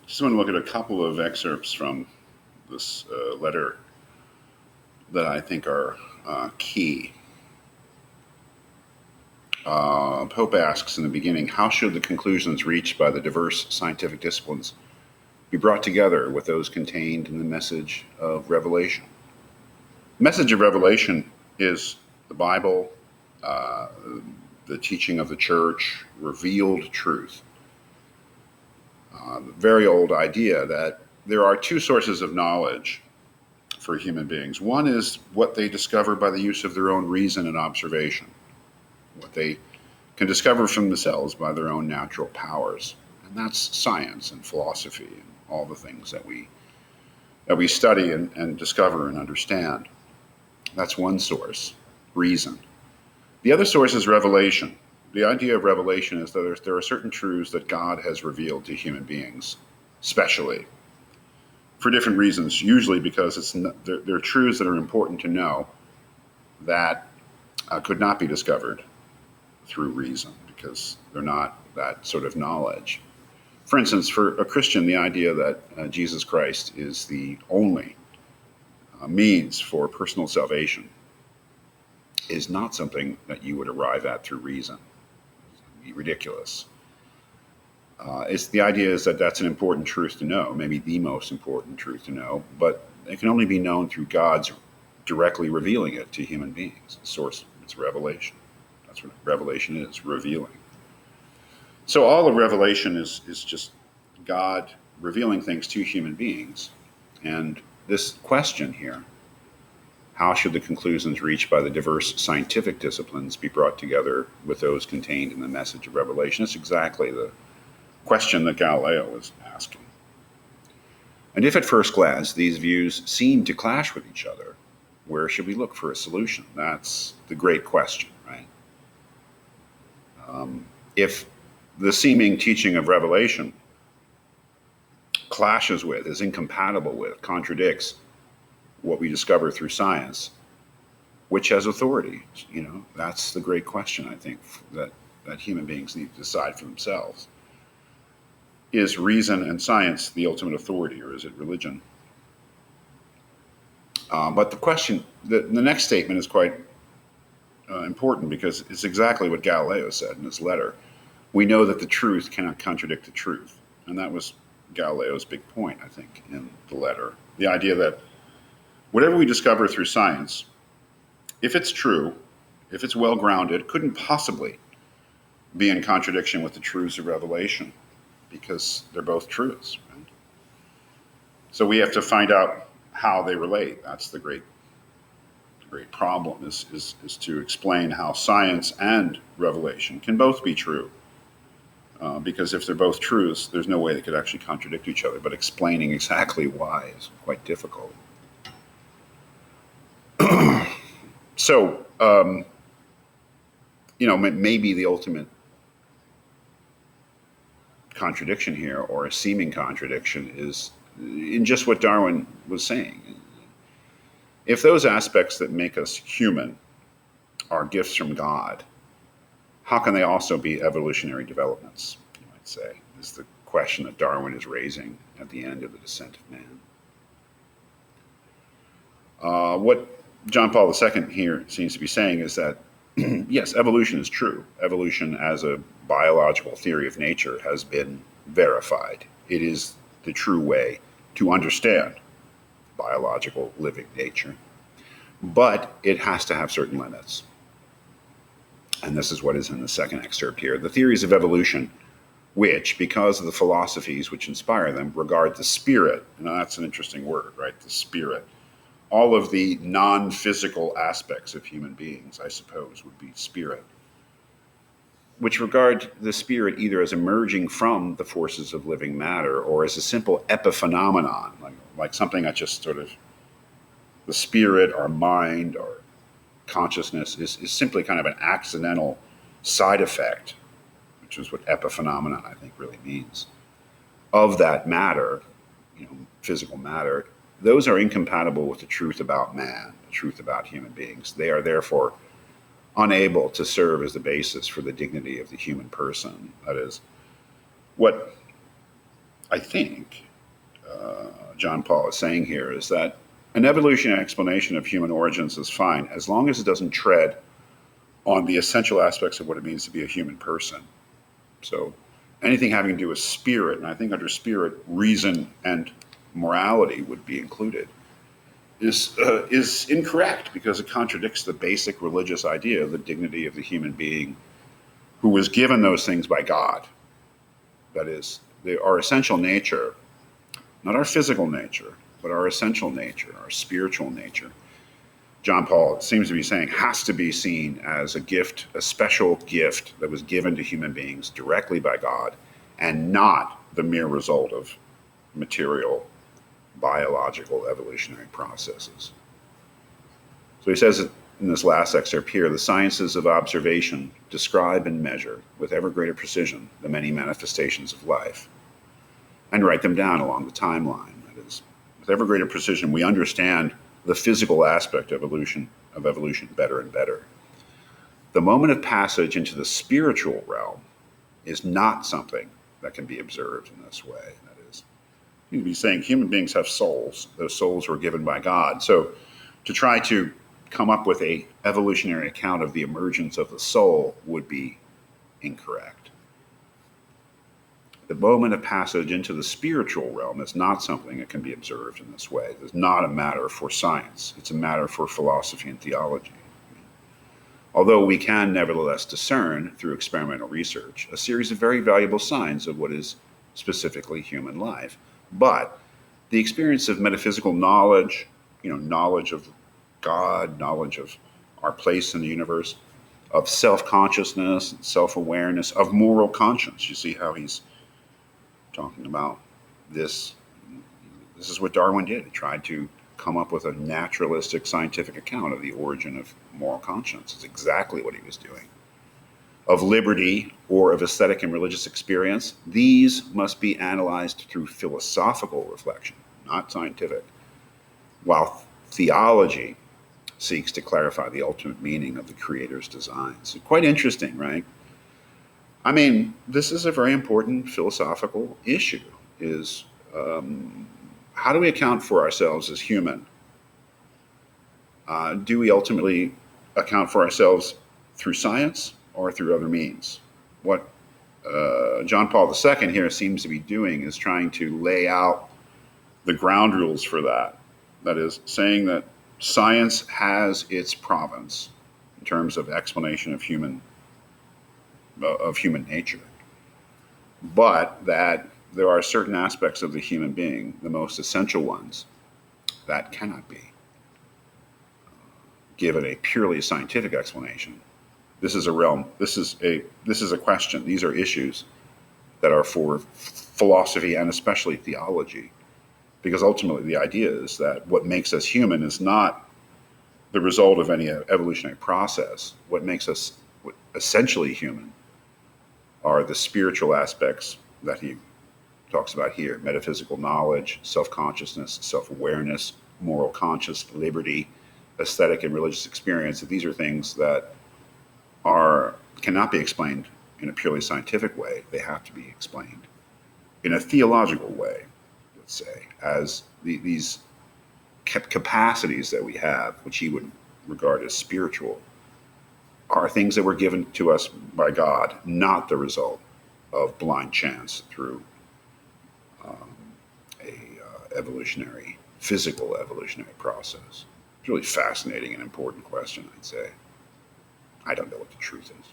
Just want to look at a couple of excerpts from this letter that I think are key. Pope asks in the beginning, how should the conclusions reached by the diverse scientific disciplines be brought together with those contained in the message of Revelation? The message of Revelation is the Bible, uh, the teaching of the church, revealed truth. The very old idea that there are two sources of knowledge for human beings. One is what they discover by the use of their own reason and observation, what they can discover from themselves by their own natural powers. And that's science and philosophy and all the things that we study and discover and understand. That's one source, reason. The other source is revelation. The idea of revelation is that there are certain truths that God has revealed to human beings, specially, for different reasons, usually because they're truths that are important to know that could not be discovered through reason, because they're not that sort of knowledge. For instance, for a Christian, the idea that Jesus Christ is the only means for personal salvation is not something that you would arrive at through reason. It'd be ridiculous. It's the idea is that that's an important truth to know, maybe the most important truth to know, but it can only be known through God's directly revealing it to human beings. The source, it's revelation. That's what revelation is, revealing. So all of revelation is just God revealing things to human beings. And this question here, how should the conclusions reached by the diverse scientific disciplines be brought together with those contained in the message of Revelation? It's exactly the question that Galileo was asking. And if at first glance these views seem to clash with each other, where should we look for a solution? That's the great question, right? If the seeming teaching of Revelation clashes with, is incompatible with, contradicts what we discover through science, which has authority? That's the great question, I think, that human beings need to decide for themselves. Is reason and science the ultimate authority, or is it religion? But the question, the next statement is quite important, because it's exactly what Galileo said in his letter. We know that the truth cannot contradict the truth. And that was Galileo's big point, I think, in the letter. The idea that whatever we discover through science, if it's true, if it's well grounded, couldn't possibly be in contradiction with the truths of Revelation, because they're both truths. Right? So we have to find out how they relate. That's the great problem, is to explain how science and revelation can both be true. Because if they're both truths, there's no way they could actually contradict each other. But explaining exactly why is quite difficult. So, maybe the ultimate contradiction here, or a seeming contradiction, is in just what Darwin was saying. If those aspects that make us human are gifts from God, how can they also be evolutionary developments, you might say, is the question that Darwin is raising at the end of The Descent of Man. What John Paul II here seems to be saying is that, yes, evolution is true. Evolution as a biological theory of nature has been verified. It is the true way to understand biological living nature. But it has to have certain limits. And this is what is in the second excerpt here. The theories of evolution, which, because of the philosophies which inspire them, regard the spirit, that's an interesting word, right? The spirit. All of the non-physical aspects of human beings, I suppose, would be spirit, which regard the spirit either as emerging from the forces of living matter or as a simple epiphenomenon, like something that just sort of, the spirit or mind or consciousness is simply kind of an accidental side effect, which is what epiphenomenon, I think, really means, of that matter, physical matter. Those are incompatible with the truth about man, the truth about human beings. They are therefore unable to serve as the basis for the dignity of the human person. That is, what I think John Paul is saying here is that an evolutionary explanation of human origins is fine as long as it doesn't tread on the essential aspects of what it means to be a human person. So anything having to do with spirit, and I think under spirit, reason and morality would be included, is incorrect because it contradicts the basic religious idea of the dignity of the human being who was given those things by God. That is, our essential nature, not our physical nature, but our essential nature, our spiritual nature. John Paul seems to be saying has to be seen as a gift, a special gift that was given to human beings directly by God and not the mere result of material, biological, evolutionary processes. So he says in this last excerpt here the sciences of observation describe and measure with ever greater precision the many manifestations of life and write them down along the timeline. That is, with ever greater precision, we understand the physical aspect of evolution better and better. The moment of passage into the spiritual realm is not something that can be observed in this way. That is, you'd be saying human beings have souls. Those souls were given by God. So to try to come up with a evolutionary account of the emergence of the soul would be incorrect. The moment of passage into the spiritual realm is not something that can be observed in this way. It's not a matter for science. It's a matter for philosophy and theology. Although we can nevertheless discern through experimental research a series of very valuable signs of what is specifically human life. But the experience of metaphysical knowledge, knowledge of God, knowledge of our place in the universe, of self-consciousness, self-awareness, of moral conscience. You see how he's talking about this. This is what Darwin did. He tried to come up with a naturalistic scientific account of the origin of moral conscience. It's exactly what he was doing. Of liberty or of aesthetic and religious experience, these must be analyzed through philosophical reflection, not scientific, while theology seeks to clarify the ultimate meaning of the Creator's designs. Quite interesting, right? I mean, this is a very important philosophical issue, is how do we account for ourselves as human? Do we ultimately account for ourselves through science or through other means? What John Paul II here seems to be doing is trying to lay out the ground rules for that. That is, saying that science has its province in terms of explanation of human nature, but that there are certain aspects of the human being, the most essential ones, that cannot be given a purely scientific explanation. This is a realm. This is a question. These are issues that are for philosophy and especially theology, because ultimately the idea is that what makes us human is not the result of any evolutionary process. What makes us essentially human are the spiritual aspects that he talks about here: metaphysical knowledge, self-consciousness, self-awareness, moral conscience, liberty, aesthetic and religious experience. These are things that cannot be explained in a purely scientific way. They have to be explained in a theological way, let's say, as these capacities that we have, which he would regard as spiritual, are things that were given to us by God, not the result of blind chance through physical evolutionary process. It's really fascinating and important question, I'd say. I don't know what the truth is.